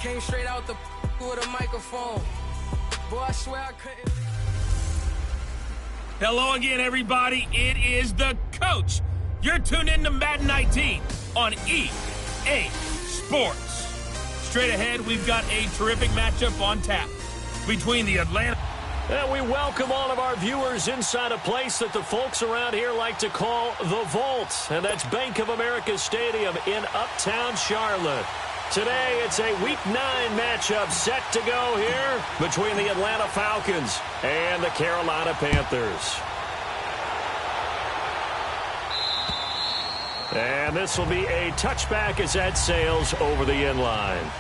Came straight out the with a microphone. Boy, I swear I couldn't. Hello again, everybody. It is the coach. You're tuned in to Madden 19 on EA Sports. Straight ahead, we've got a terrific matchup on tap between the Atlanta... And we welcome all of our viewers inside a place that the folks around here like to call the Vault. And that's Bank of America Stadium in Uptown Charlotte. Today, it's a Week 9 matchup set to go here between the Atlanta Falcons and the Carolina Panthers. And this will be a touchback as that sails over the end line.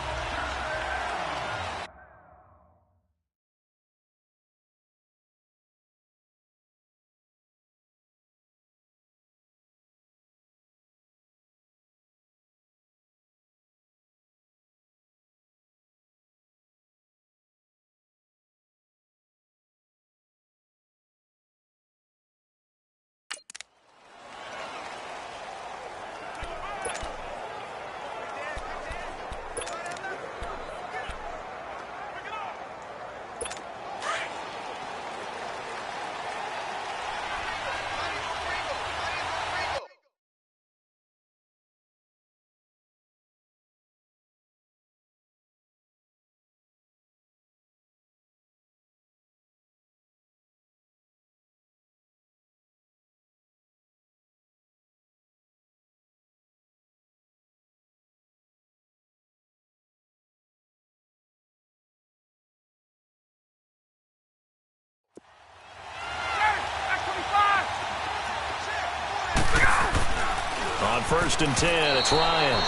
On 1st and 10, it's Ryan.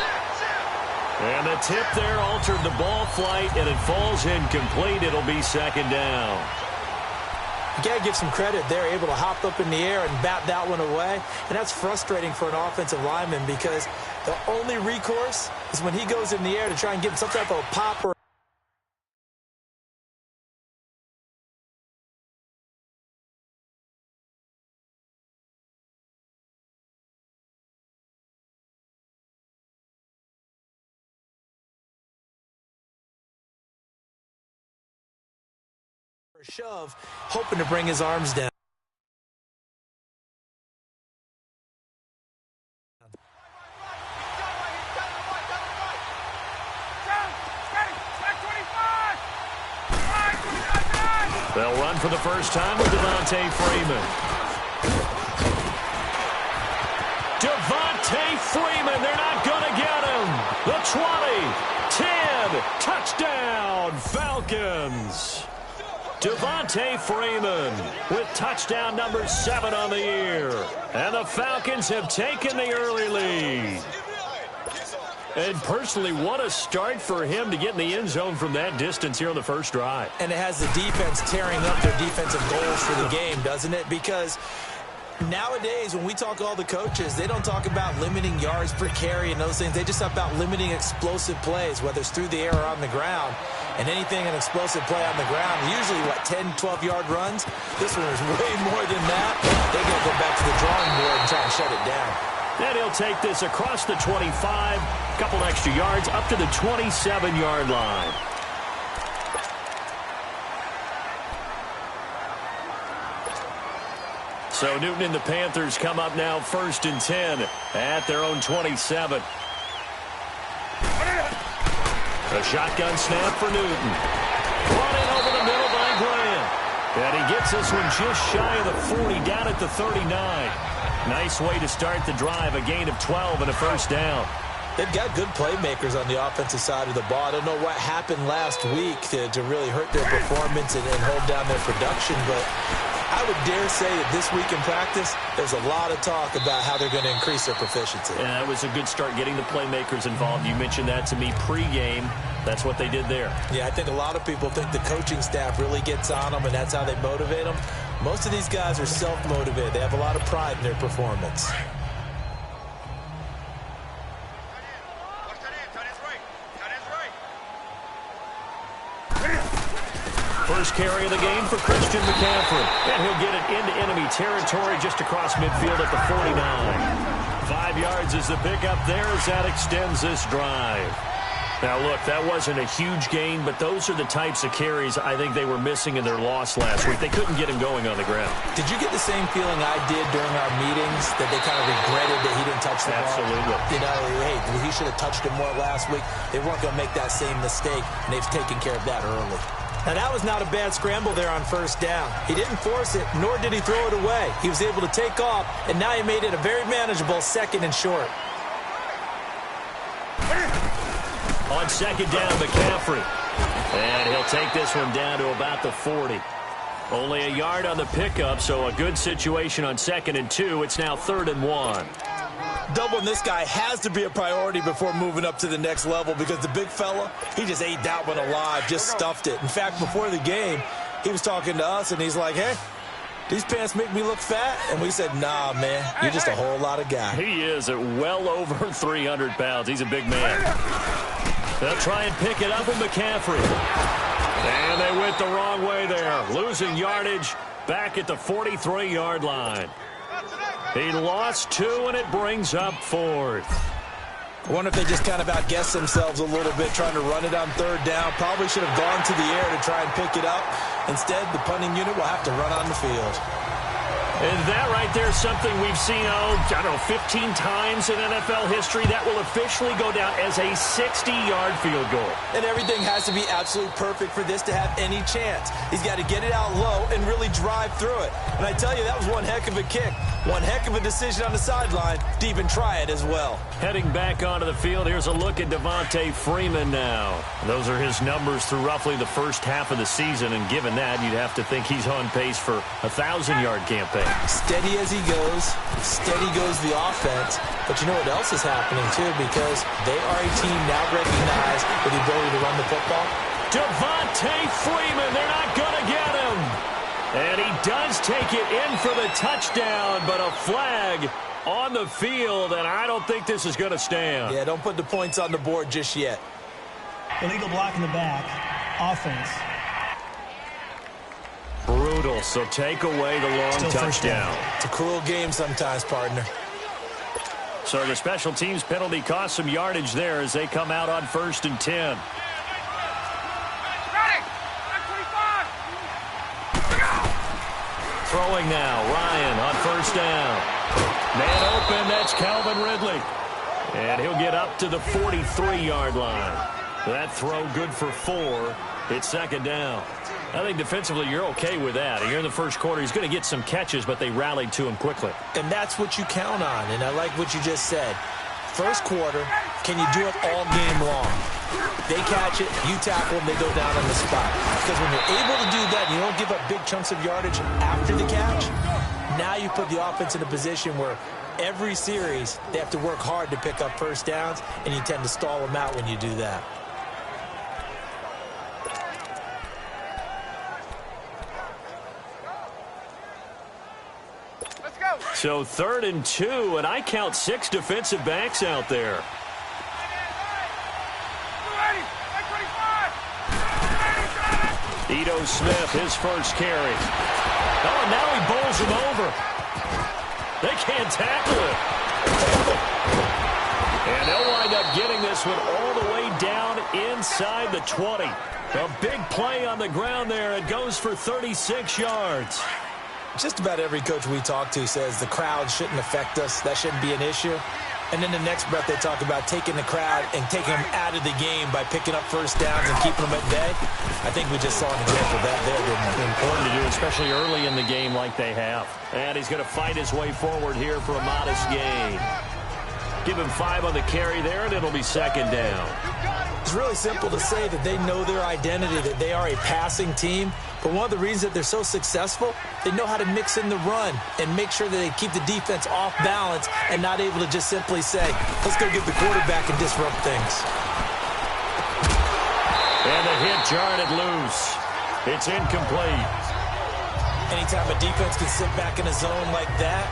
And the tip there altered the ball flight, and it falls incomplete. It'll be 2nd down. You got to give some credit. They're able to hop up in the air and bat that one away. And that's frustrating for an offensive lineman because the only recourse is when he goes in the air to try and get some type of a pop or shove, hoping to bring his arms down. They'll run for the first time with Devontae Freeman. Devontae Freeman, they're not going to get him. The 20, 10, touchdown, Falcons. Devontae Freeman with touchdown number 7 on the year. And the Falcons have taken the early lead. And personally, what a start for him to get in the end zone from that distance here on the first drive. And it has the defense tearing up their defensive goals for the game, doesn't it? Because nowadays, when we talk to all the coaches, they don't talk about limiting yards per carry and those things. They just talk about limiting explosive plays, whether it's through the air or on the ground. And anything an explosive play on the ground, usually, 10, 12-yard runs? This one is way more than that. They're going to go back to the drawing board and try and shut it down. And he'll take this across the 25, a couple extra yards, up to the 27-yard line. So Newton and the Panthers come up now 1st and 10 at their own 27. A shotgun snap for Newton. Brought in over the middle by Grant. And he gets this one just shy of the 40, down at the 39. Nice way to start the drive, a gain of 12 and a first down. They've got good playmakers on the offensive side of the ball. I don't know what happened last week to really hurt their performance and hold down their production, but I would dare say that this week in practice, there's a lot of talk about how they're going to increase their proficiency. And that was a good start getting the playmakers involved. You mentioned that to me pregame. That's what they did there. Yeah, I think a lot of people think the coaching staff really gets on them, and that's how they motivate them. Most of these guys are self-motivated. They have a lot of pride in their performance. First carry of the game for Christian McCaffrey. And he'll get it into enemy territory just across midfield at the 49. 5 yards is the pickup there as that extends this drive. Now, look, that wasn't a huge gain, but those are the types of carries I think they were missing in their loss last week. They couldn't get him going on the ground. Did you get the same feeling I did during our meetings, that they kind of regretted that he didn't touch the ball? Absolutely. You know, hey, he should have touched it more last week. They weren't going to make that same mistake, and they've taken care of that early. Now, that was not a bad scramble there on first down. He didn't force it, nor did he throw it away. He was able to take off, and now he made it a very manageable 2nd and short. On 2nd down, McCaffrey. And he'll take this one down to about the 40. Only a yard on the pickup, so a good situation on 2nd and 2. It's now 3rd and 1. Doubling this guy has to be a priority before moving up to the next level, because the big fella, he just ate that one alive, just stuffed it. In fact, before the game, he was talking to us, and he's like, hey, these pants make me look fat? And we said, nah, man, you're just a whole lot of guy. He is at well over 300 pounds. He's a big man. They'll try and pick it up with McCaffrey. And they went the wrong way there. Losing yardage back at the 43-yard line. He lost 2, and it brings up 4th. I wonder if they just kind of outguessed themselves a little bit trying to run it on 3rd down. Probably should have gone to the air to try and pick it up. Instead, the punting unit will have to run on the field. And that right there is something we've seen, I don't know, 15 times in NFL history. That will officially go down as a 60-yard field goal. And everything has to be absolutely perfect for this to have any chance. He's got to get it out low and really drive through it. And I tell you, that was one heck of a kick. One heck of a decision on the sideline to even try it as well. Heading back onto the field, here's a look at Devontae Freeman now. Those are his numbers through roughly the first half of the season, and given that, you'd have to think he's on pace for a 1,000-yard campaign. Steady as he goes, steady goes the offense. But you know what else is happening, too, because they are a team now recognized with the ability to run the football. Devontae Freeman, they're not going to get him. And he does take it in for the touchdown, but a flag on the field, and I don't think this is going to stand. Yeah, don't put the points on the board just yet. Illegal block in the back. Offense. Brutal, so take away the long Still touchdown. It's a cruel game sometimes, partner. So the special teams penalty cost some yardage there as they come out on 1st and 10. Throwing now, Ryan on 1st down. Man open, that's Calvin Ridley. And he'll get up to the 43-yard line. That throw good for 4. It's 2nd down. I think defensively you're okay with that. Here in the first quarter, he's going to get some catches, but they rallied to him quickly. And that's what you count on, and I like what you just said. First quarter, can you do it all game long? They catch it, you tackle them, they go down on the spot. Because when you're able to do that, you don't give up big chunks of yardage after the catch. Now you put the offense in a position where every series they have to work hard to pick up first downs, and you tend to stall them out when you do that. So 3rd and 2, and I count 6 defensive backs out there. Ito Smith, his first carry. Oh, and now he bowls him over. They can't tackle it. And they'll wind up getting this one all the way down inside the 20. A big play on the ground there. It goes for 36 yards. Just about every coach we talk to says the crowd shouldn't affect us. That shouldn't be an issue. And then the next breath they talk about taking the crowd and taking them out of the game by picking up first downs and keeping them at bay. I think we just saw an example of that there, didn't we? Important to do, especially early in the game like they have. And he's going to fight his way forward here for a modest gain. Give him 5 on the carry there, and it'll be 2nd down. It's really simple to say that they know their identity, that they are a passing team. But one of the reasons that they're so successful, they know how to mix in the run and make sure that they keep the defense off balance and not able to just simply say, let's go get the quarterback and disrupt things. And the hit jarred it loose. It's incomplete. Anytime a defense can sit back in a zone like that,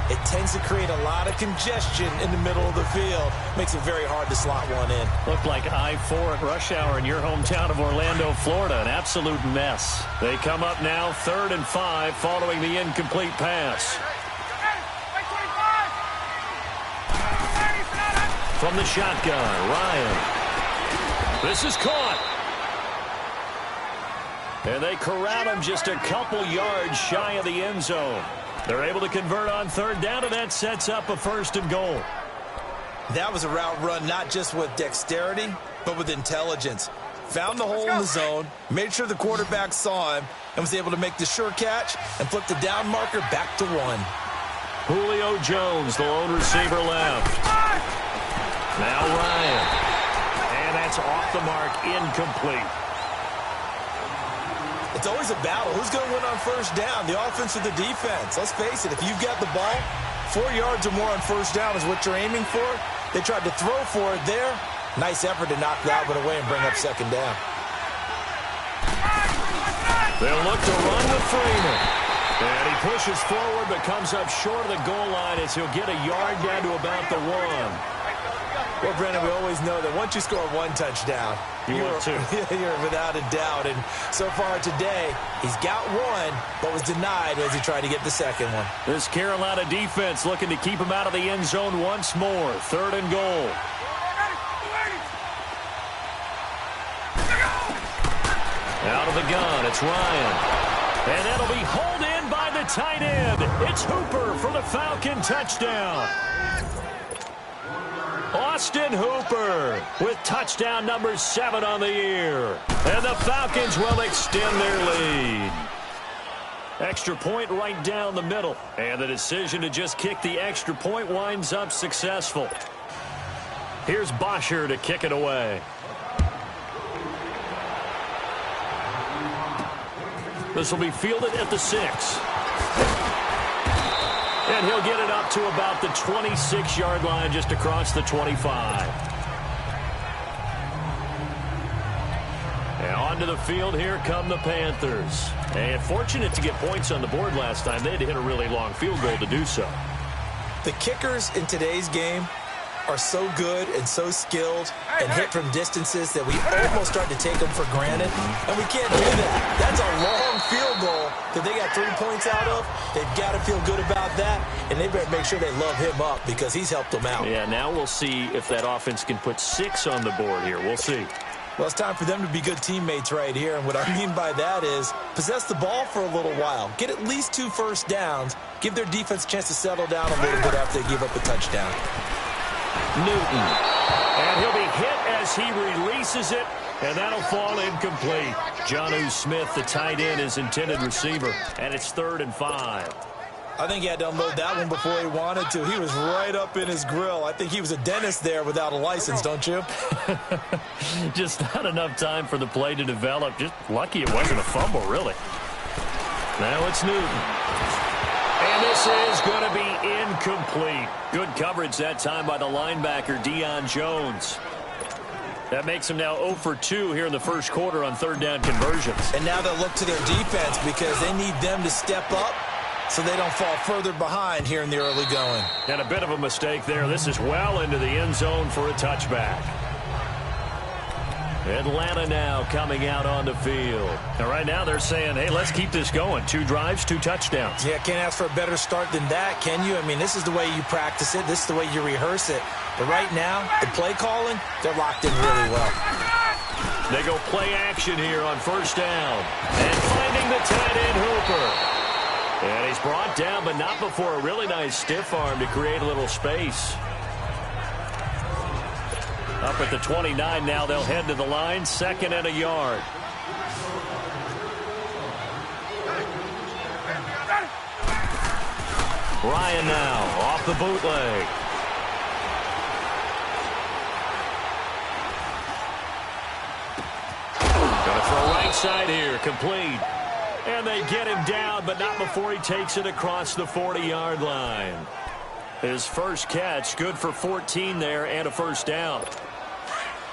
it tends to create a lot of congestion in the middle of the field. Makes it very hard to slot one in. Looked like I-4 at rush hour in your hometown of Orlando, Florida. An absolute mess. They come up now 3rd and 5 following the incomplete pass. From the shotgun, Ryan. This is caught. And they corral him just a couple yards shy of the end zone. They're able to convert on third down, and that sets up a 1st and goal. That was a route run not just with dexterity, but with intelligence. Found the hole in the zone, made sure the quarterback saw him, and was able to make the sure catch and flip the down marker back to 1. Julio Jones, the lone receiver left. Now Ryan. And that's off the mark, incomplete. It's always a battle. Who's going to win on first down, the offense or the defense? Let's face it, if you've got the ball, 4 yards or more on first down is what you're aiming for. They tried to throw for it there. Nice effort to knock that one away and bring up 2nd down. They'll look to run with Freeman. And he pushes forward but comes up short of the goal line as he'll get a yard down to about the 1. Well, Brendan, we always know that once you score 1 touchdown, you're without a doubt. And so far today, he's got 1, but was denied as he tried to get the 2nd one. This Carolina defense looking to keep him out of the end zone once more. 3rd and goal. Out of the gun, it's Ryan. And that'll be hauled in by the tight end. It's Hooper for the Falcon touchdown. Austin Hooper with touchdown number 7 on the year. And the Falcons will extend their lead. Extra point right down the middle. And the decision to just kick the extra point winds up successful. Here's Bosher to kick it away. This will be fielded at the 6. And he'll get it up to about the 26-yard line just across the 25. And onto the field, here come the Panthers. And fortunate to get points on the board last time. They had to hit a really long field goal to do so. The kickers in today's game are so good and so skilled and hit from distances that we almost start to take them for granted. And we can't do that. That's a long field goal that they got 3 points out of. They've got to feel good about that, and they better make sure they love him up because he's helped them out. Yeah, now we'll see if that offense can put 6 on the board here. We'll see. Well, it's time for them to be good teammates right here, and what I mean by that is possess the ball for a little while. Get at least 2 first downs. Give their defense a chance to settle down a little bit after they give up a touchdown. Newton. And he'll be hit as he releases it, and that'll fall incomplete. Jonnu Smith, the tight end, is intended receiver, and it's 3rd and 5. I think he had to unload that one before he wanted to. He was right up in his grill. I think he was a dentist there without a license, don't you? Just not enough time for the play to develop. Just lucky it wasn't a fumble, really. Now it's Newton. And this is going to be incomplete. Good coverage that time by the linebacker, Deion Jones. That makes him now 0 for 2 here in the first quarter on 3rd down conversions. And now they'll look to their defense because they need them to step up so they don't fall further behind here in the early going. And a bit of a mistake there. This is well into the end zone for a touchback. Atlanta now coming out on the field. And right now they're saying, hey, let's keep this going. 2 drives, 2 touchdowns. Yeah, can't ask for a better start than that, can you? I mean, this is the way you practice it. This is the way you rehearse it. But right now, the play calling, they're locked in really well. They go play action here on 1st down. And finding the tight end, Hooper. And he's brought down, but not before a really nice stiff arm to create a little space. Up at the 29 now, they'll head to the line, 2nd and a yard. Ryan now, off the bootleg. Gonna throw right side here, complete. And they get him down, but not before he takes it across the 40-yard line. His first catch, good for 14 there and a 1st down.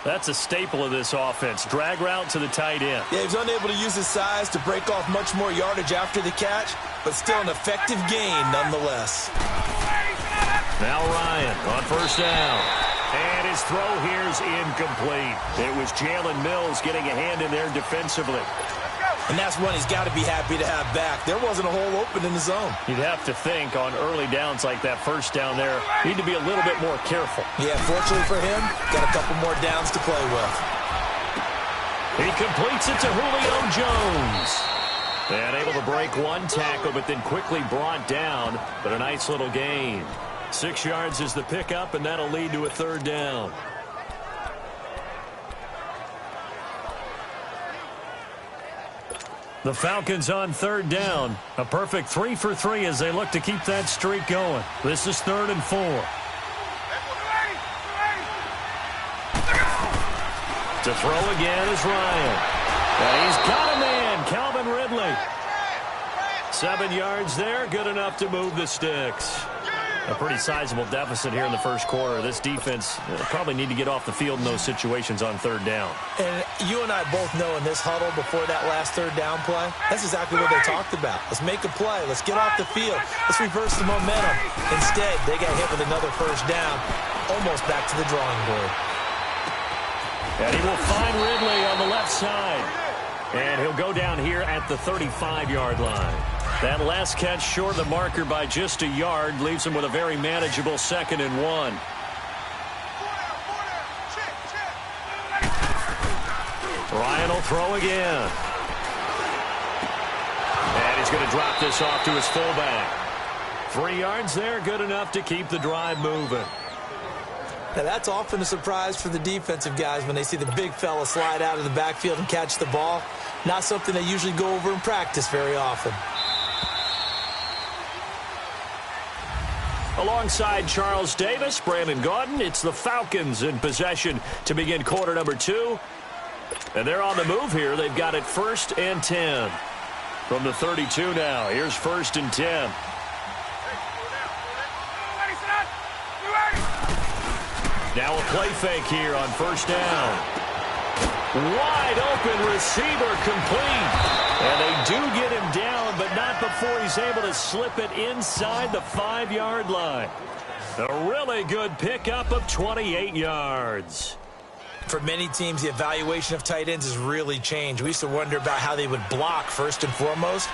That's a staple of this offense. Drag route to the tight end. Yeah, he was unable to use his size to break off much more yardage after the catch, but still an effective gain nonetheless. Now Ryan on 1st down. And his throw here's incomplete. It was Jalen Mills getting a hand in there defensively. And that's one he's got to be happy to have back. There wasn't a hole open in the zone. You'd have to think on early downs like that 1st down there, need to be a little bit more careful. Yeah, fortunately for him, got a couple more downs to play with. He completes it to Julio Jones. And able to break one tackle, but then quickly brought down. But a nice little gain. 6 yards is the pickup, and that'll lead to a 3rd down. The Falcons on 3rd down. A perfect 3 for 3 as they look to keep that streak going. This is 3rd and 4. To throw again is Ryan. And he's got a man, Calvin Ridley. 7 yards there, good enough to move the sticks. A pretty sizable deficit here in the first quarter. This defense probably need to get off the field in those situations on 3rd down. And you and I both know in this huddle before that last 3rd down play, that's exactly what they talked about. Let's make a play. Let's get off the field. Let's reverse the momentum. Instead, they got hit with another 1st down, almost back to the drawing board. And he will find Ridley on the left side. And he'll go down here at the 35-yard line. That last catch short of the marker by just a yard leaves him with a very manageable 2nd and 1. Ryan will throw again. And he's going to drop this off to his fullback. 3 yards there, good enough to keep the drive moving. Now, that's often a surprise for the defensive guys when they see the big fella slide out of the backfield and catch the ball. Not something they usually go over in practice very often. Alongside Charles Davis, Brandon Gaudin, it's the Falcons in possession to begin quarter number 2. And they're on the move here. They've got it 1st and 10. From the 32 now, here's 1st and 10. Now a play fake here on 1st down. Wide open receiver complete. And they do get him down, but not before he's able to slip it inside the 5-yard line. A really good pickup of 28 yards. For many teams, the evaluation of tight ends has really changed. We used to wonder about how they would block first and foremost.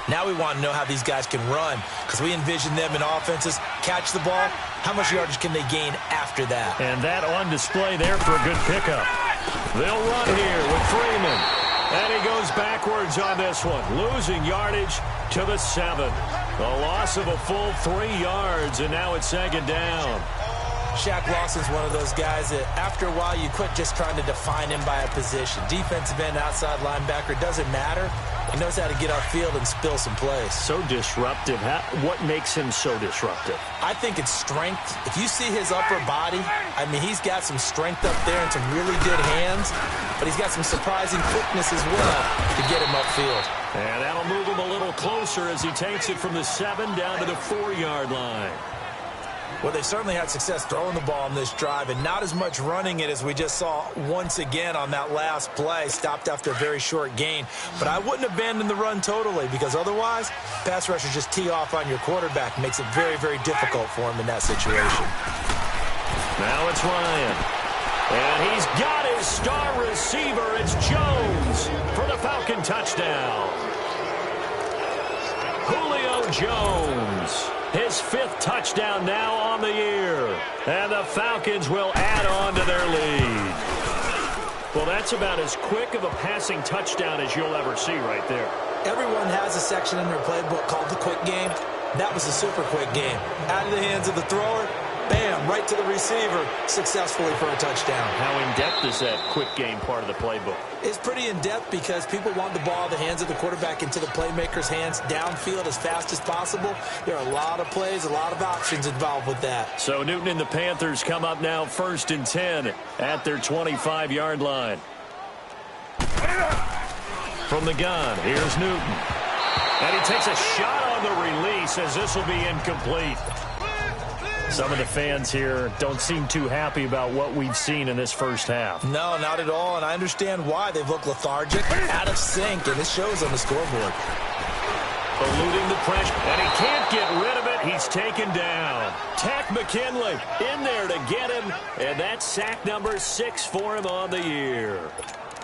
Now we want to know how these guys can run, because we envision them in offenses catch the ball. How much yardage can they gain after that? And that on display there for a good pickup. They'll run here with Freeman. And he goes backwards on this one, losing yardage to the 7. A loss of a full 3 yards, and now it's 2nd down. Shaq Lawson's one of those guys that after a while you quit just trying to define him by a position. Defensive end, outside linebacker, doesn't matter. He knows how to get off field and spill some plays. So disruptive. What makes him so disruptive? I think it's strength. If you see his upper body, I mean, he's got some strength up there and some really good hands, but he's got some surprising quickness as well to get him upfield. And that'll move him a little closer as he takes it from the 7 down to the 4-yard line. Well, they certainly had success throwing the ball in this drive and not as much running it as we just saw once again on that last play. Stopped after a very short gain. But I wouldn't abandon the run totally, because otherwise, pass rushers just tee off on your quarterback. Makes it very, very difficult for him in that situation. Now it's Ryan. And he's got his star receiver. It's Jones for the Falcon touchdown. Julio Jones. His 5th touchdown now on the year. And the Falcons will add on to their lead. Well, that's about as quick of a passing touchdown as you'll ever see right there. Everyone has a section in their playbook called the quick game. That was a super quick game. Out of the hands of the thrower, bam, right to the receiver, successfully for a touchdown. How in-depth is that quick game part of the playbook? It's pretty in-depth because people want the ball in the hands of the quarterback into the playmaker's hands downfield as fast as possible. There are a lot of plays, a lot of options involved with that. So Newton and the Panthers come up now 1st and 10 at their 25-yard line. From the gun, here's Newton. And he takes a shot on the release as this will be incomplete. Some of the fans here don't seem too happy about what we've seen in this first half. No, not at all, and I understand why. They've looked lethargic, out of sync, and this shows on the scoreboard. Eluding the pressure, and he can't get rid of it. He's taken down. Takk McKinley in there to get him, and that's sack number 6 for him on the year.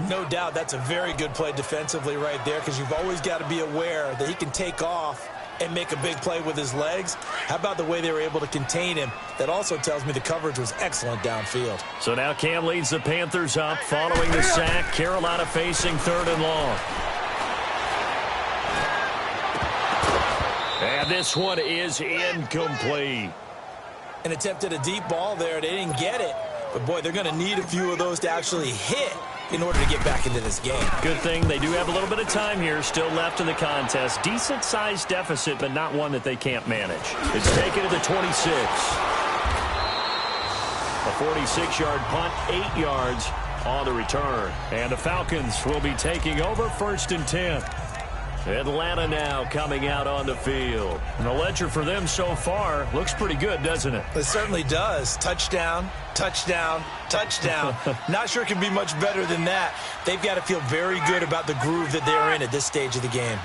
No doubt that's a very good play defensively right there, because you've always got to be aware that he can take off and make a big play with his legs. How about the way they were able to contain him? That also tells me the coverage was excellent downfield. So now Cam leads the Panthers up following the sack. Carolina facing 3rd and long. And this one is incomplete. An attempt at a deep ball there. They didn't get it. But, boy, they're going to need a few of those to actually hit in order to get back into this game. Good thing they do have a little bit of time here still left in the contest. Decent-sized deficit, but not one that they can't manage. It's taken to the 26. A 46-yard punt, 8 yards on the return. And the Falcons will be taking over 1st and 10. Atlanta now coming out on the field. And the ledger for them so far looks pretty good, doesn't it? It certainly does. Touchdown, touchdown, touchdown. Not sure it can be much better than that. They've got to feel very good about the groove that they're in at this stage of the game.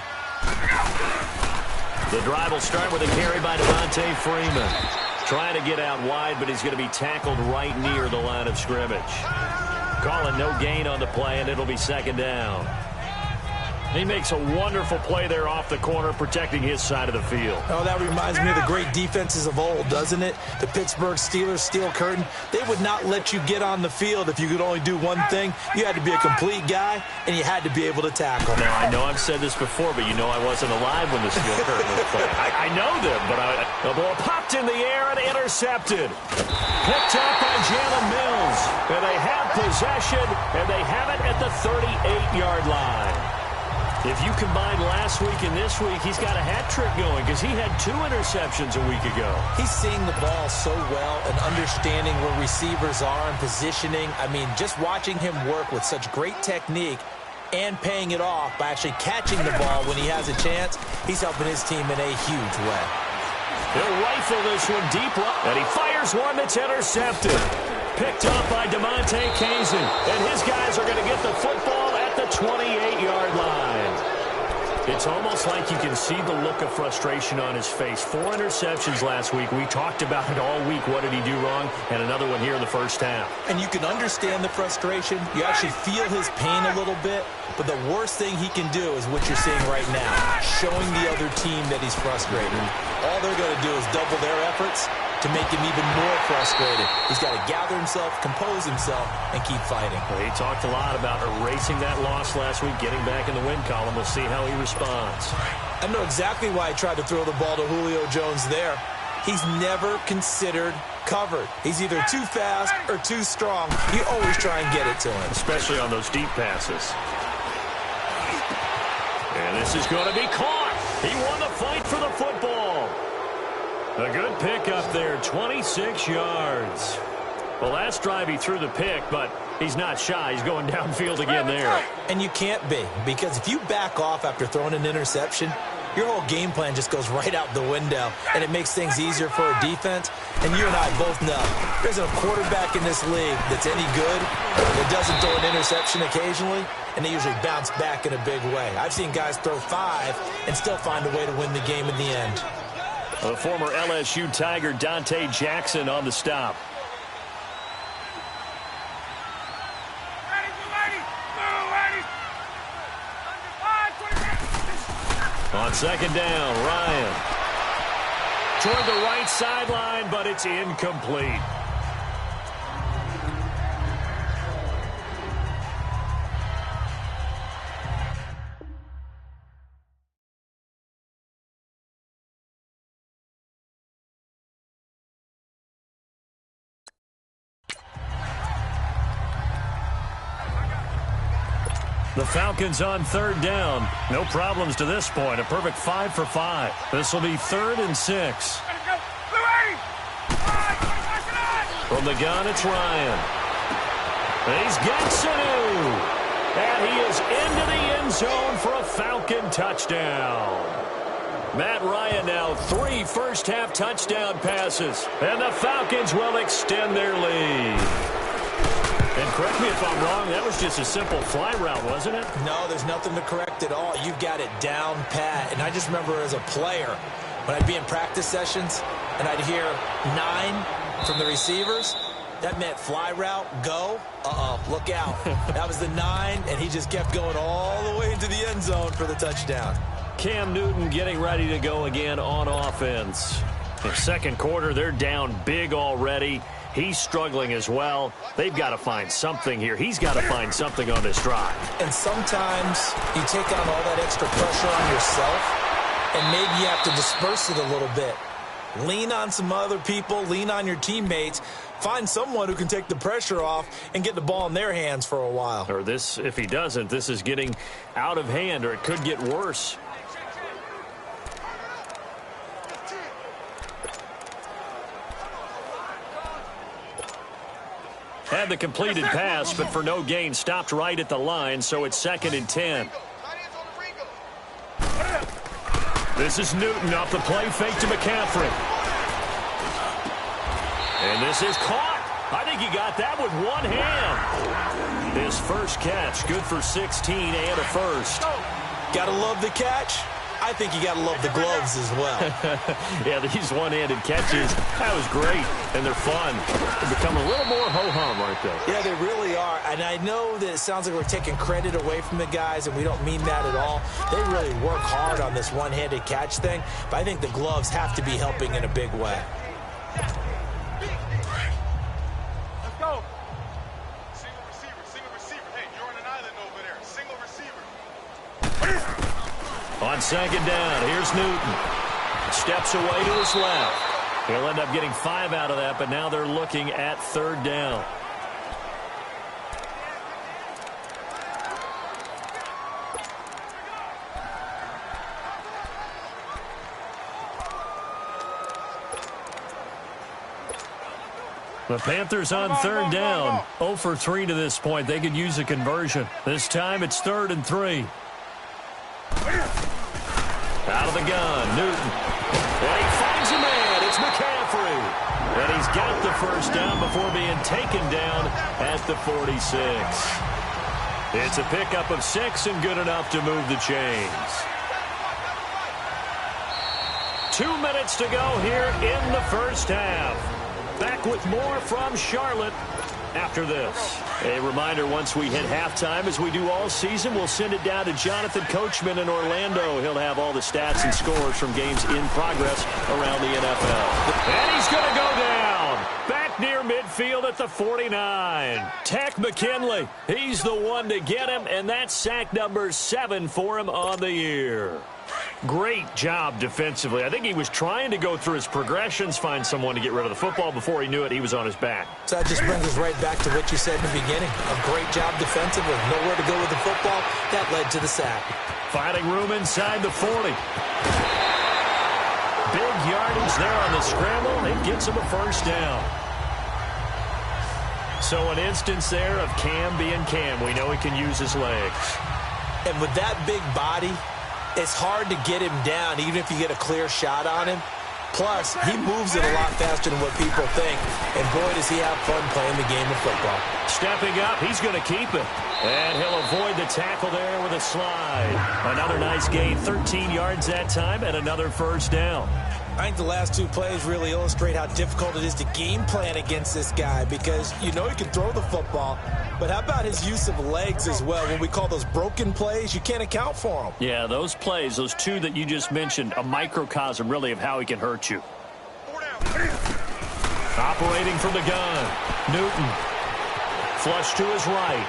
The drive will start with a carry by Devontae Freeman. Trying to get out wide, but he's going to be tackled right near the line of scrimmage. Calling no gain on the play, and it'll be 2nd down. He makes a wonderful play there off the corner, protecting his side of the field. Oh, that reminds me of the great defenses of old, doesn't it? The Pittsburgh Steelers steel curtain. They would not let you get on the field if you could only do one thing. You had to be a complete guy, and you had to be able to tackle. Now, I know I've said this before, but you know I wasn't alive when the steel curtain was played. I know them, but the ball popped in the air and intercepted. Picked up by Jalen Mills. And they have possession, and they have it at the 38-yard line. If you combine last week and this week, he's got a hat trick going because he had 2 interceptions a week ago. He's seeing the ball so well and understanding where receivers are and positioning. I mean, just watching him work with such great technique and paying it off by actually catching the ball when he has a chance, he's helping his team in a huge way. He'll rifle this one deep, and he fires one that's intercepted. Picked up by DeMonte Kazin, and his guys are going to get the football at the 28-yard line. It's almost like you can see the look of frustration on his face. 4 interceptions last week. We talked about it all week. What did he do wrong? And another one here in the first half. And you can understand the frustration. You actually feel his pain a little bit. But the worst thing he can do is what you're seeing right now, showing the other team that he's frustrated. All they're going to do is double their efforts to make him even more frustrated. He's got to gather himself, compose himself, and keep fighting. Well, he talked a lot about erasing that loss last week, getting back in the win column. We'll see how he responds. I know exactly why he tried to throw the ball to Julio Jones there. He's never considered covered. He's either too fast or too strong. You always try and get it to him. Especially on those deep passes. And this is going to be caught. He won the fight for the football. A good pick up there, 26 yards. Well, last drive he threw the pick, but he's not shy. He's going downfield again there. And you can't be, because if you back off after throwing an interception, your whole game plan just goes right out the window, and it makes things easier for a defense. And you and I both know there's a quarterback in this league that's any good that doesn't throw an interception occasionally, and they usually bounce back in a big way. I've seen guys throw 5 and still find a way to win the game in the end. The former LSU Tiger Dante Jackson on the stop. On 2nd down, Ryan. Toward the right sideline, but it's incomplete. The Falcons on 3rd down. No problems to this point. A perfect 5 for 5. This will be 3rd and 6. From the gun, it's Ryan. He's got Sanu. And he is into the end zone for a Falcon touchdown. Matt Ryan now 3 first-half touchdown passes. And the Falcons will extend their lead. And correct me if I'm wrong, that was just a simple fly route, wasn't it? No, there's nothing to correct at all. You've got it down pat. And I just remember as a player, when I'd be in practice sessions and I'd hear 9 from the receivers, that meant fly route, go. Look out. That was the 9, and he just kept going all the way into the end zone for the touchdown. Cam Newton getting ready to go again on offense. In the second quarter, they're down big already. He's struggling as well. They've got to find something here. He's got to find something on this drive. And sometimes you take on all that extra pressure on yourself, and maybe you have to disperse it a little bit. Lean on some other people. Lean on your teammates. Find someone who can take the pressure off and get the ball in their hands for a while. Or this, if he doesn't, this is getting out of hand, or it could get worse. Had the completed pass, but for no gain, stopped right at the line, so it's 2nd and 10. This is Newton off the play fake to McCaffrey. And this is caught. I think he got that with one hand. His first catch, good for 16 and a first. Gotta love the catch. I think you gotta love the gloves as well. Yeah, these one-handed catches, that was great, and they're fun. They become a little more ho-hum, aren't they? Yeah, they really are. And I know that it sounds like we're taking credit away from the guys, and we don't mean that at all. They really work hard on this one-handed catch thing, but I think the gloves have to be helping in a big way. Let's go. Single receiver. Hey, you're on an island over there. Single receiver. On 2nd down, here's Newton. Steps away to his left. He'll end up getting 5 out of that, but now they're looking at 3rd down. The Panthers on 3rd down. 0 for 3 to this point. They could use a conversion. This time it's 3rd and 3. Out of the gun, Newton. And he finds a man. It's McCaffrey. And he's got the first down before being taken down at the 46. It's a pickup of 6 and good enough to move the chains. 2 minutes to go here in the first half. Back with more from Charlotte after this. A reminder, once we hit halftime, as we do all season, we'll send it down to Jonathan Coachman in Orlando. He'll have all the stats and scores from games in progress around the NFL. And he's going to go down. Back near midfield at the 49. Tech McKinley, he's the one to get him, and that's sack number 7 for him on the year. Great job defensively. I think he was trying to go through his progressions, find someone to get rid of the football. Before he knew it, he was on his back. So that just brings us right back to what you said in the beginning. A great job defensively. Nowhere to go with the football. That led to the sack. Finding room inside the 40. Big yardage there on the scramble. It gets him a first down. So an instance there of Cam being Cam. We know he can use his legs. And with that big body, it's hard to get him down, even if you get a clear shot on him. Plus, he moves it a lot faster than what people think. And boy, does he have fun playing the game of football. Stepping up, he's going to keep it. And he'll avoid the tackle there with a slide. Another nice gain, 13 yards that time, and another first down. I think the last 2 plays really illustrate how difficult it is to game plan against this guy, because you know he can throw the football, but how about his use of legs as well? When we call those broken plays, you can't account for them. Yeah, those plays, those 2 that you just mentioned, a microcosm really of how he can hurt you. Operating from the gun, Newton. Flush to his right.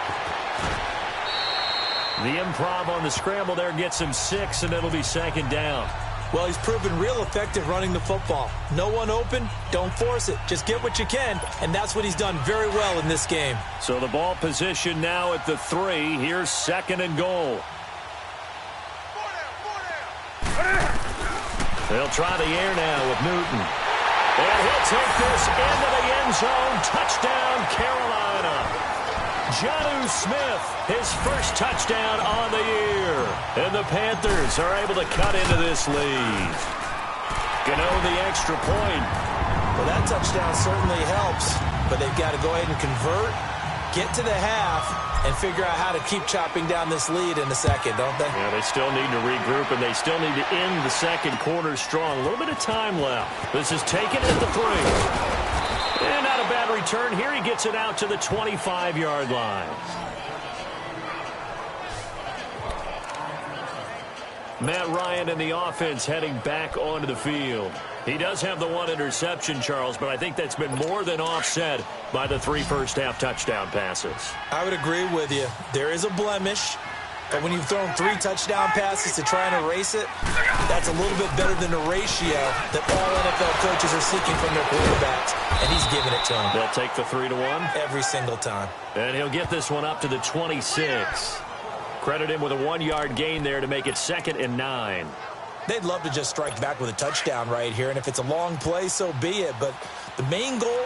The improv on the scramble there gets him 6, and it'll be 2nd down. Well, he's proven real effective running the football. No one open, don't force it. Just get what you can, and that's what he's done very well in this game. So the ball position now at the 3. Here's 2nd and goal. They'll try the air now with Newton. And he'll take this into the end zone. Touchdown, Carolina. Jonnu Smith, his first touchdown on the year. And the Panthers are able to cut into this lead. Gano the extra point. Well, that touchdown certainly helps, but they've got to go ahead and convert, get to the half, and figure out how to keep chopping down this lead in the second, don't they? Yeah, they still need to regroup, and they still need to end the second quarter strong. A little bit of time left. This is taken at the 3. And not a bad return here. He gets it out to the 25-yard line. Matt Ryan and the offense heading back onto the field. He does have the one interception, Charles, but I think that's been more than offset by the 3 first-half touchdown passes. I would agree with you. There is a blemish, but when you've thrown 3 touchdown passes to try and erase it, that's a little bit better than the ratio that all NFL coaches are seeking from their quarterbacks, and he's giving it to them. They'll take the 3-1. Every single time. And he'll get this one up to the 26. Credit him with a 1-yard gain there to make it 2nd and 9. They'd love to just strike back with a touchdown right here, and if it's a long play, so be it. But the main goal,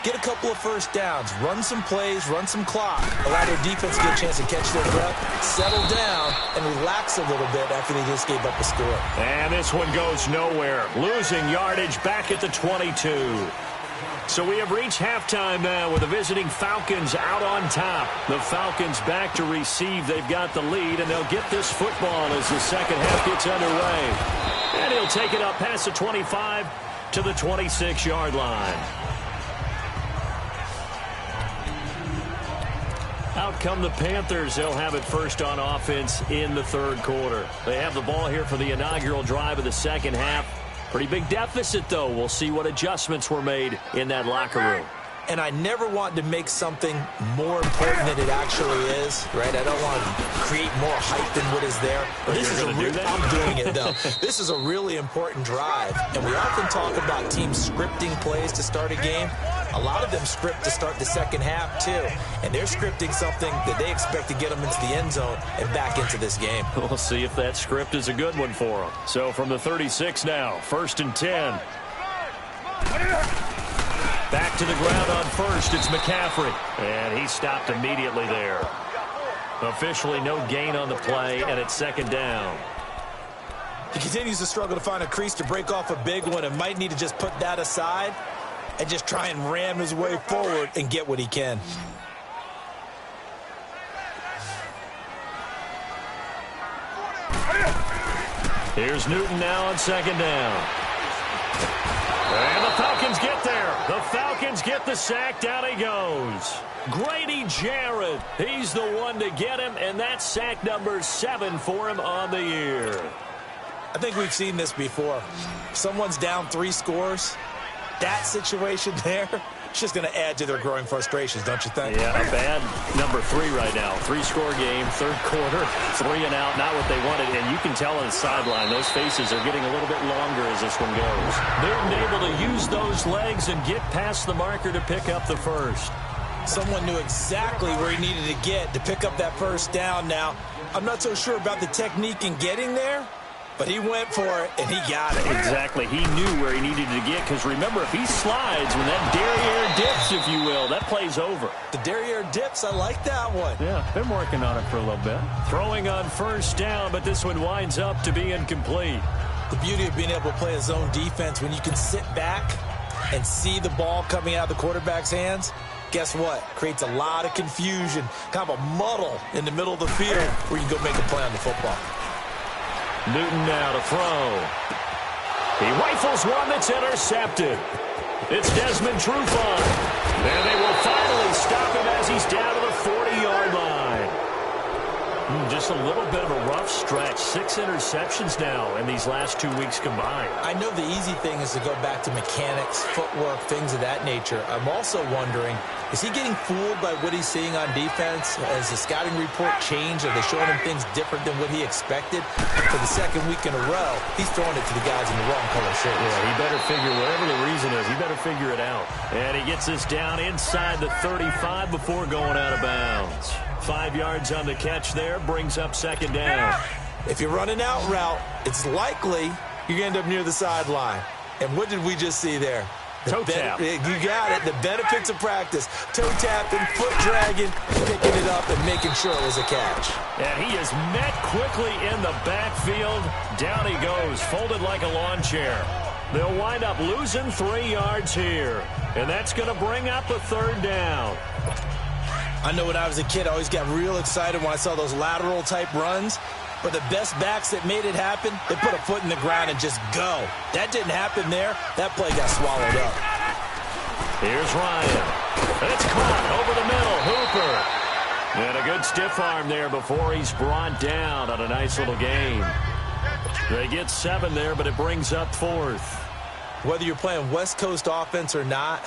get a couple of first downs, run some plays, run some clock, allow their defense to get a chance to catch their breath, settle down, and relax a little bit after they just gave up a score. And this one goes nowhere. Losing yardage back at the 22. So we have reached halftime now with the visiting Falcons out on top. The Falcons back to receive. They've got the lead, and they'll get this football as the second half gets underway. And he'll take it up past the 25 to the 26-yard line. Out come the Panthers. They'll have it first on offense in the 3rd quarter. They have the ball here for the inaugural drive of the second half. Pretty big deficit, though. We'll see what adjustments were made in that locker room. And I never want to make something more important than it actually is, right? I don't want to create more hype than what is there. But this is I'm doing it, though. This is a really important drive. And we often talk about teams scripting plays to start a game. A lot of them script to start the second half, too. And they're scripting something that they expect to get them into the end zone and back into this game. We'll see if that script is a good one for them. So from the 36 now, 1st and 10. Back to the ground on first. It's McCaffrey. And he stopped immediately there. Officially no gain on the play, and it's 2nd down. He continues to struggle to find a crease to break off a big one and might need to just put that aside and just try and ram his way forward and get what he can. Here's Newton now on 2nd down. And the Falcons get there. The Falcons get the sack. Down he goes. Grady Jarrett. He's the one to get him, and that's sack number 7 for him on the year. I think we've seen this before. Someone's down 3 scores. That situation there, it's just going to add to their growing frustrations, don't you think? Yeah, a bad number 3 right now. 3-score game, 3rd quarter, 3 and out, not what they wanted. And you can tell on the sideline, those faces are getting a little bit longer as this one goes. They're able to use those legs and get past the marker to pick up the first. Someone knew exactly where he needed to get to pick up that first down now. I'm not so sure about the technique in getting there, but he went for it, and he got it. Exactly. He knew where he needed to get, because remember, if he slides, when that derriere dips, if you will, that play's over. The derriere dips, I like that one. Yeah, been working on it for a little bit. Throwing on first down, but this one winds up to be incomplete. The beauty of being able to play a zone defense, when you can sit back and see the ball coming out of the quarterback's hands, guess what? Creates a lot of confusion, kind of a muddle in the middle of the field where you can go make a play on the football. Newton now to throw. He rifles one that's intercepted. It's Desmond Trufant. And they will finally stop him as he's down to the 40-yard line. Just a little bit of a rough stretch. 6 interceptions now in these last 2 weeks combined. I know the easy thing is to go back to mechanics, footwork, things of that nature. I'm also wondering, is he getting fooled by what he's seeing on defense? Has the scouting report changed? Are they showing him things different than what he expected? For the 2nd week in a row, he's throwing it to the guys in the wrong color shirts. Yeah, he better figure, whatever the reason is, he better figure it out. And he gets this down inside the 35 before going out of bounds. 5 yards on the catch there, brings up 2nd down. If you're running out route, it's likely you're going to end up near the sideline. And what did we just see there? Toe tap. You got it. The benefits of practice. Toe tapping, foot dragging, picking it up, and making sure it was a catch. And he is met quickly in the backfield. Down he goes, folded like a lawn chair. They'll wind up losing 3 yards here. And that's going to bring up a 3rd down. I know when I was a kid, I always got real excited when I saw those lateral-type runs. But the best backs that made it happen, they put a foot in the ground and just go. That didn't happen there. That play got swallowed up. Here's Ryan. And it's caught over the middle. Hooper. And a good stiff arm there before he's brought down on a nice little gain. They get 7 there, but it brings up 4th. Whether you're playing West Coast offense or not,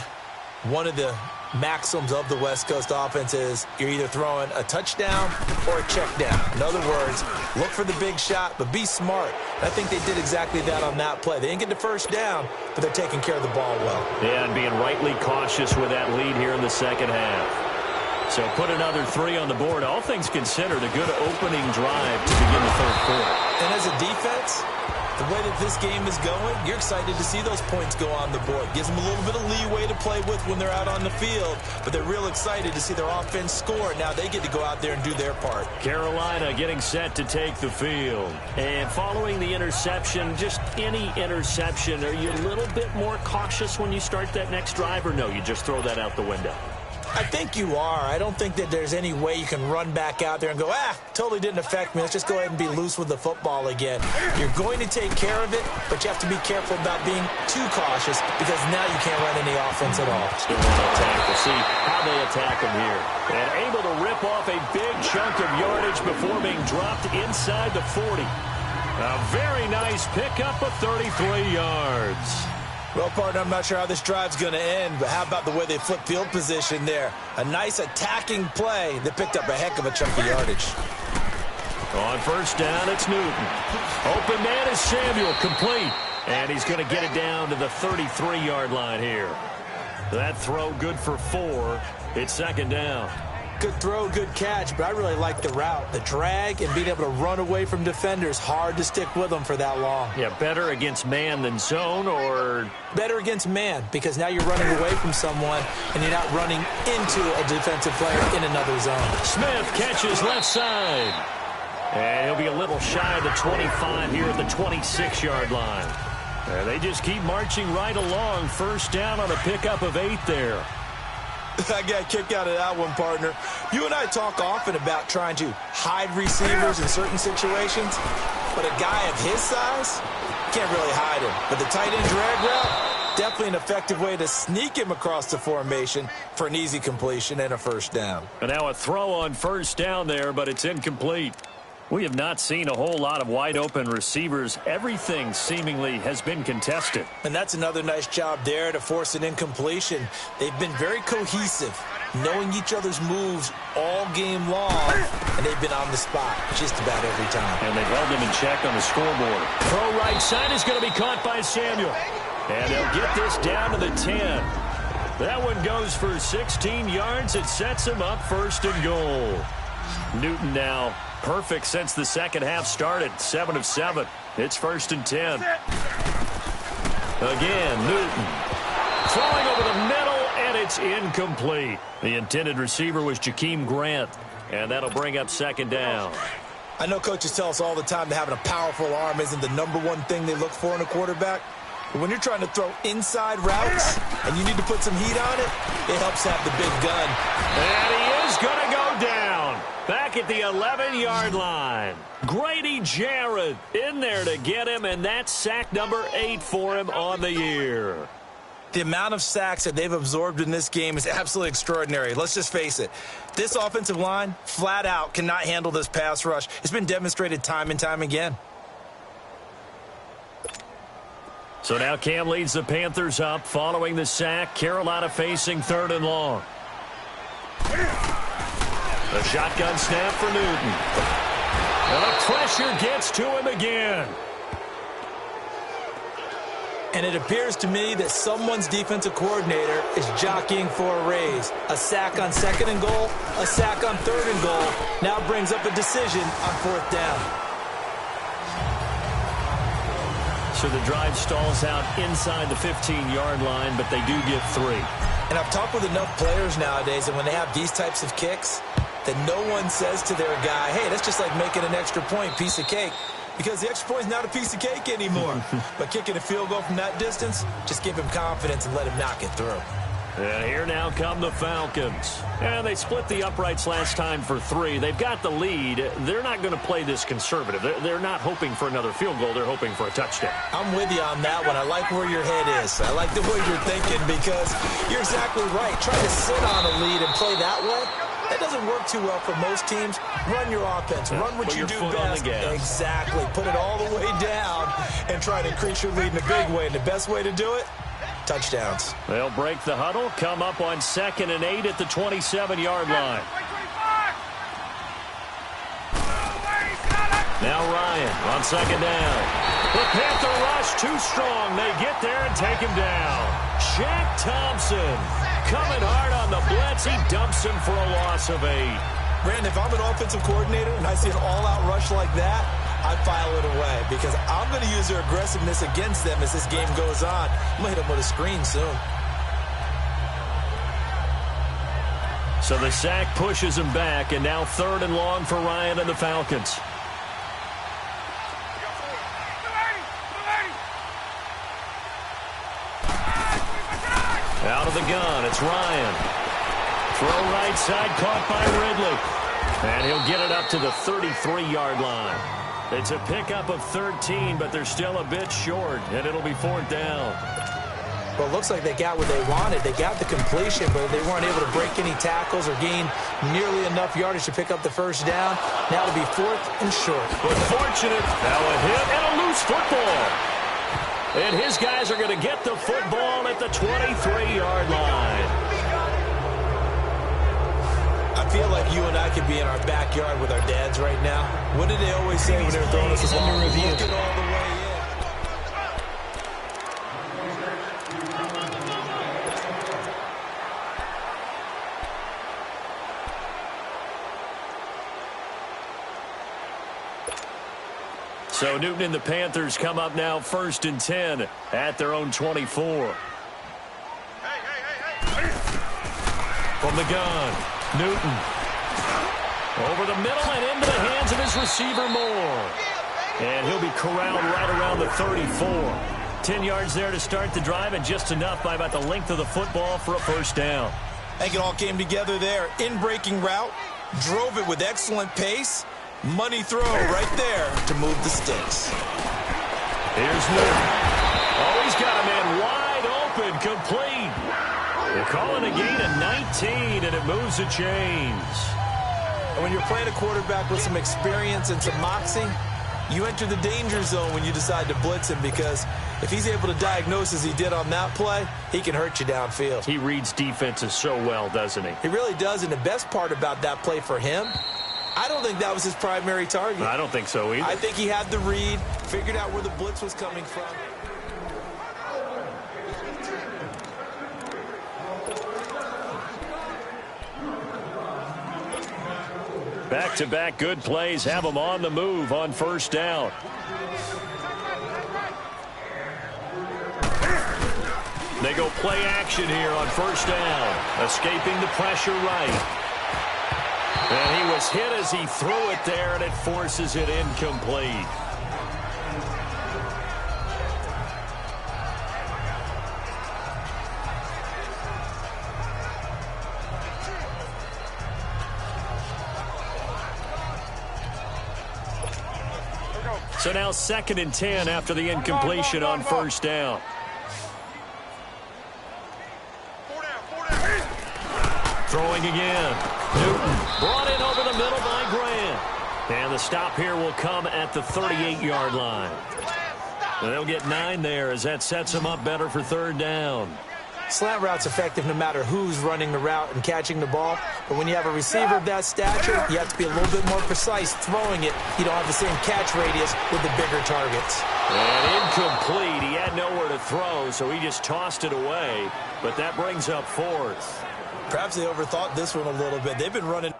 one of the maxims of the West Coast offense is you're either throwing a touchdown or a check down. In other words, look for the big shot, but be smart. I think they did exactly that on that play. They didn't get the first down, but they're taking care of the ball well. Yeah, and being rightly cautious with that lead here in the second half. So put another 3 on the board. All things considered, a good opening drive to begin the third quarter. And as a defense, the way that this game is going, you're excited to see those points go on the board. Gives them a little bit of leeway to play with when they're out on the field, but they're real excited to see their offense score. Now they get to go out there and do their part. Carolina getting set to take the field. And following the interception, just any interception, are you a little bit more cautious when you start that next drive, or no, you just throw that out the window? I think you are. I don't think that there's any way you can run back out there and go, totally didn't affect me. Let's just go ahead and be loose with the football again. You're going to take care of it, but you have to be careful about being too cautious because now you can't run any offense at all. Still want to attack. We'll see how they attack them here. And able to rip off a big chunk of yardage before being dropped inside the 40. A very nice pickup of 33 yards. Well, partner, I'm not sure how this drive's going to end, but how about the way they flip field position there? A nice attacking play that picked up a heck of a chunk of yardage. On first down, it's Newton. Open man is Samuel, complete. And he's going to get it down to the 33-yard line here. That throw good for 4. It's second down. Good throw, good catch, but I really like the route. The drag and being able to run away from defenders, hard to stick with them for that long. Yeah, better against man than zone, or? Better against man, because now you're running away from someone and you're not running into a defensive player in another zone. Smith catches left side. And he'll be a little shy of the 25 here at the 26-yard line. And they just keep marching right along. First down on a pickup of 8 there. I got a kick out of that one, partner. You and I talk often about trying to hide receivers in certain situations, but a guy of his size, can't really hide him. But the tight end drag route, definitely an effective way to sneak him across the formation for an easy completion and a first down. And now a throw on first down there, but it's incomplete. We have not seen a whole lot of wide-open receivers. Everything seemingly has been contested. And that's another nice job there to force an incompletion. They've been very cohesive, knowing each other's moves all game long, and they've been on the spot just about every time. And they've held them in check on the scoreboard. Throw right side is going to be caught by Samuel. And they'll get this down to the 10. That one goes for 16 yards. It sets him up first and goal. Newton now perfect since the second half started. 7 of 7. It's first and 10. Again, Newton throwing over the middle, and it's incomplete. The intended receiver was Jakeem Grant, and that'll bring up second down. I know coaches tell us all the time that having a powerful arm isn't the number one thing they look for in a quarterback. But when you're trying to throw inside routes and you need to put some heat on it, it helps have the big gun. And he is going to go down. Back at the 11-yard line. Grady Jarrett in there to get him, and that's sack number 8 for him on the year. The amount of sacks that they've absorbed in this game is absolutely extraordinary. Let's just face it. This offensive line, flat out, cannot handle this pass rush. It's been demonstrated time and time again. So now Cam leads the Panthers up following the sack. Carolina facing 3rd and long. The shotgun snap for Newton. And the pressure gets to him again. And it appears to me that someone's defensive coordinator is jockeying for a raise. A sack on 2nd and goal, a sack on 3rd and goal. Now brings up a decision on 4th down. So the drive stalls out inside the 15-yard line, but they do get 3. And I've talked with enough players nowadays that when they have these types of kicks, that no one says to their guy, hey, that's just like making an extra point, piece of cake. Because the extra point is not a piece of cake anymore. But kicking a field goal from that distance, just give him confidence and let him knock it through. And here now come the Falcons. And they split the uprights last time for 3. They've got the lead. They're not going to play this conservative. They're not hoping for another field goal. They're hoping for a touchdown. I'm with you on that one. I like where your head is. I like the way you're thinking because you're exactly right. Trying to sit on a lead and play that way, that doesn't work too well for most teams. Run your offense. Run what you do best. Exactly. Put it all the way down and try to increase your lead in a big way. And the best way to do it, touchdowns. They'll break the huddle, come up on 2nd and 8 at the 27-yard line. Now Ryan on 2nd down. The Panther rush too strong. They get there and take him down. Shaq Thompson coming hard on the blitz. He dumps him for a loss of 8. Brandon, if I'm an offensive coordinator and I see an all-out rush like that, I file it away because I'm going to use their aggressiveness against them as this game goes on. I'm going to hit them with a screen soon. So the sack pushes him back, and now 3rd and long for Ryan and the Falcons. Out of the gun, it's Ryan. Throw right side, caught by Ridley. And he'll get it up to the 33-yard line. It's a pickup of 13, but they're still a bit short, and it'll be 4th down. Well, it looks like they got what they wanted. They got the completion, but they weren't able to break any tackles or gain nearly enough yardage to pick up the 1st down. Now it'll be 4th and short. Unfortunate. Now a hit and a loose football. And his guys are going to get the football at the 23-yard line. I feel like you and I could be in our backyard with our dads right now. What did they always say when they were throwing us the ball? Look it all the way in. So Newton and the Panthers come up now 1st and 10 at their own 24. From the gun, Newton. Over the middle and into the hands of his receiver Moore. And he'll be corralled right around the 34. 10 yards there to start the drive, and just enough by about the length of the football for a 1st down. I think it all came together there. In-breaking route, drove it with excellent pace. Money throw right there to move the sticks. Here's Newton. Oh, he's got a man wide open, complete. They're calling a gain of 19, and it moves the chains. And when you're playing a quarterback with some experience and some moxie, you enter the danger zone when you decide to blitz him, because if he's able to diagnose as he did on that play, he can hurt you downfield. He reads defenses so well, doesn't he? He really does, and the best part about that play for him, I don't think that was his primary target. I don't think so either. I think he had the read, figured out where the blitz was coming from. Back-to-back good plays have them on the move on 1st down. They go play action here on 1st down. Escaping the pressure right. And he was hit as he threw it there, and it forces it incomplete. So now 2nd and 10 after the incompletion on 1st down. Throwing again. Newton brought in over the middle by Grant. And the stop here will come at the 38-yard line. And they'll get 9 there as that sets them up better for 3rd down. Slant route's effective no matter who's running the route and catching the ball. But when you have a receiver of that stature, you have to be a little bit more precise throwing it. You don't have the same catch radius with the bigger targets. And incomplete. He had nowhere to throw, so he just tossed it away. But that brings up 4th. Perhaps they overthought this one a little bit. They've been running.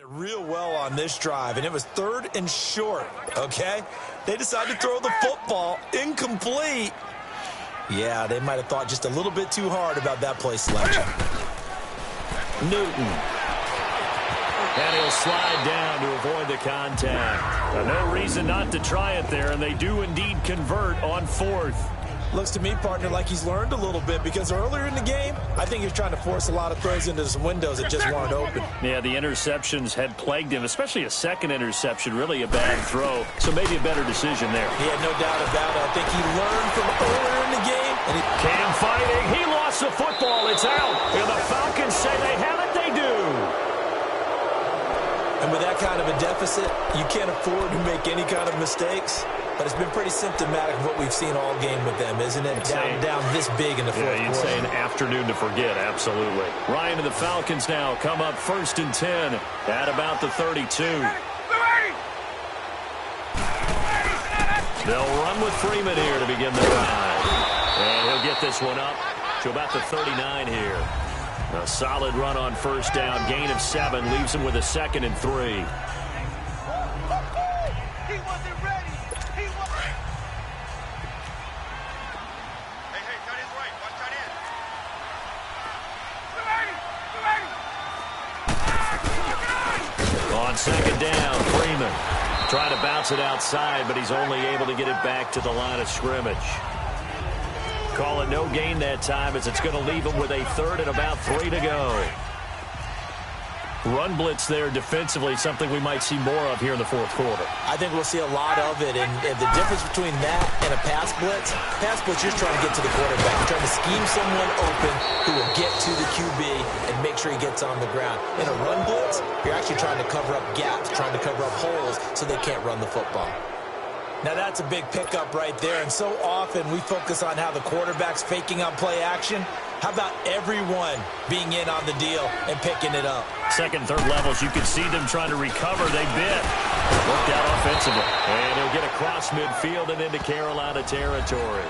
Real well on this drive, and it was 3rd and short, okay? They decided to throw the football incomplete, Yeah, they might have thought just a little bit too hard about that play selection. Newton. And he'll slide down to avoid the contact. No reason not to try it there, and they do indeed convert on 4th. Looks to me, partner, like he's learned a little bit, because earlier in the game, I think he was trying to force a lot of throws into some windows that just weren't open. Yeah, the interceptions had plagued him, especially a second interception, really a bad throw. So maybe a better decision there. He had no doubt about it. I think he learned from earlier in the game. And Cam fighting. He lost the football. It's out. And the Falcons say they have it. They do. And with that kind of a deficit, you can't afford to make any kind of mistakes. But it's been pretty symptomatic of what we've seen all game with them, isn't it? Down this big in the fourth quarter. Yeah, you'd say an afternoon to forget, absolutely. Ryan and the Falcons now come up 1st and 10 at about the 32. They'll run with Freeman here to begin the drive. And he'll get this one up to about the 39 here. A solid run on 1st down. Gain of 7 leaves him with a 2nd and 3. On 2nd down, Freeman trying to bounce it outside, but he's only able to get it back to the line of scrimmage. Call it no gain that time, as it's going to leave him with a 3rd and about 3 to go. Run blitz there defensively, something we might see more of here in the 4th quarter. I think we'll see a lot of it, and the difference between that and a pass blitz, you're just trying to get to the quarterback. You're trying to scheme someone open who will get to the QB and make sure he gets on the ground. In a run blitz, you're actually trying to cover up gaps, trying to cover up holes so they can't run the football. Now that's a big pickup right there, and so often we focus on how the quarterback's faking on play action. How about everyone being in on the deal and picking it up? 2nd, 3rd levels, you can see them trying to recover. They bit. Worked out offensively. And he'll get across midfield and into Carolina territory.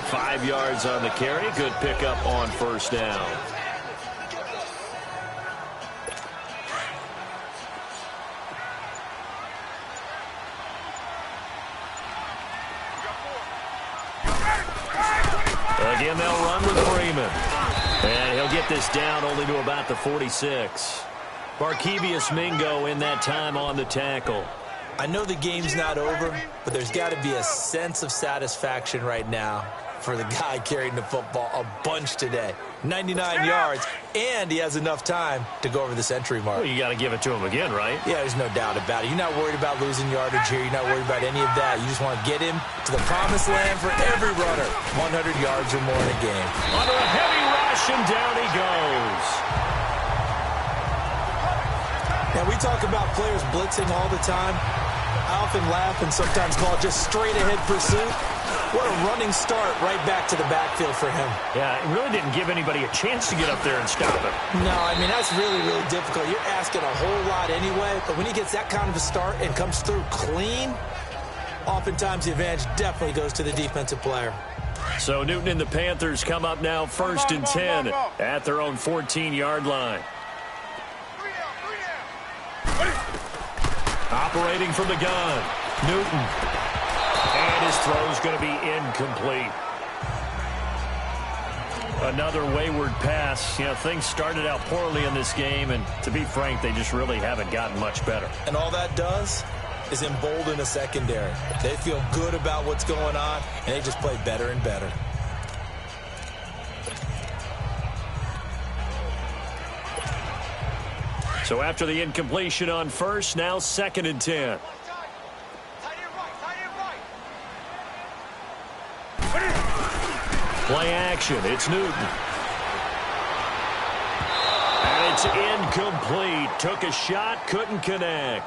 5 yards on the carry. Good pickup on 1st down. Again, they'll run with Freeman. And he'll get this down only to about the 46. Barkevius Mingo in that time on the tackle. I know the game's not over, but there's got to be a sense of satisfaction right now for the guy carrying the football a bunch today. 99 yards, and he has enough time to go over the century mark. Well, you got to give it to him again, right? Yeah, there's no doubt about it. You're not worried about losing yardage here. You're not worried about any of that. You just want to get him to the promised land for every runner. 100 yards or more in a game. Under a heavy rush, and down he goes. Now, we talk about players blitzing all the time. I often laugh and sometimes call it just straight-ahead pursuit. What a running start right back to the backfield for him. Yeah, it really didn't give anybody a chance to get up there and stop him. No, I mean, that's really, really difficult. You're asking a whole lot anyway, but when he gets that kind of a start and comes through clean, oftentimes the advantage definitely goes to the defensive player. So Newton and the Panthers come up now 1st and 10 at their own 14-yard line. Operating from the gun, Newton. And his throw's going to be incomplete. Another wayward pass. You know, things started out poorly in this game, and to be frank, they just really haven't gotten much better. And all that does is embolden a secondary. They feel good about what's going on, and they just play better and better. So after the incompletion on 1st, now 2nd and 10. Play action. It's Newton. And it's incomplete. Took a shot, couldn't connect.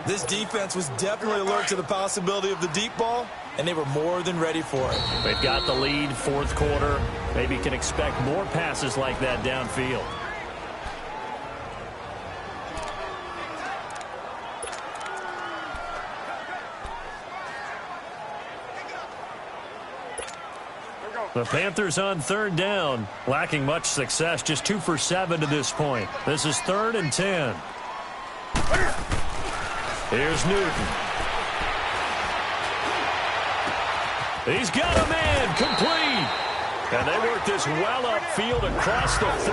This defense was definitely alert to the possibility of the deep ball, and they were more than ready for it. They've got the lead, 4th quarter. Maybe can expect more passes like that downfield. The Panthers on 3rd down, lacking much success, just 2 for 7 to this point. This is 3rd and 10. Here's Newton. He's got him in, complete. And they work this well upfield across the 45.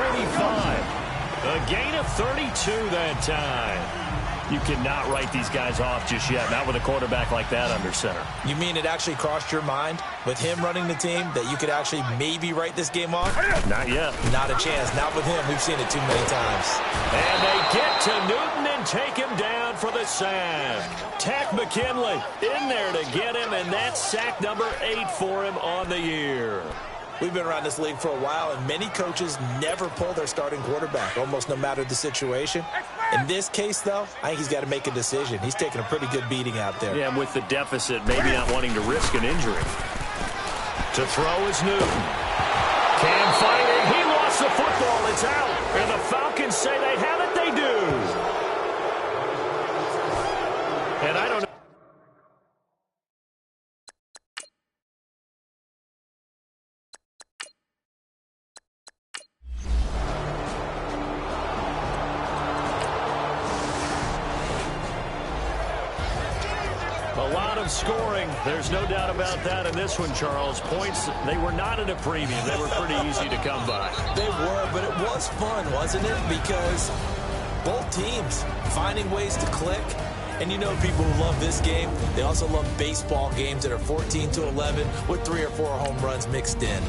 A gain of 32 that time. You cannot write these guys off just yet, not with a quarterback like that under center. You mean it actually crossed your mind with him running the team that you could actually maybe write this game off? Not yet. Not a chance. Not with him. We've seen it too many times. And they get to Newton and take him down for the sack. Tack McKinley in there to get him, and that's sack number 8 for him on the year. We've been around this league for a while, and many coaches never pull their starting quarterback, almost no matter the situation. In this case, though, I think he's got to make a decision. He's taking a pretty good beating out there. Yeah, with the deficit, maybe not wanting to risk an injury. To throw is Newton. Cam fighting. He lost the football. It's out. And the Falcons say they have it. They do. And I don't know. A lot of scoring. There's no doubt about that in this one, Charles. Points, they were not at a premium. They were pretty easy to come by. They were, but it was fun, wasn't it? Because both teams finding ways to click. And you know people who love this game, they also love baseball games that are 14-11 with 3 or 4 home runs mixed in.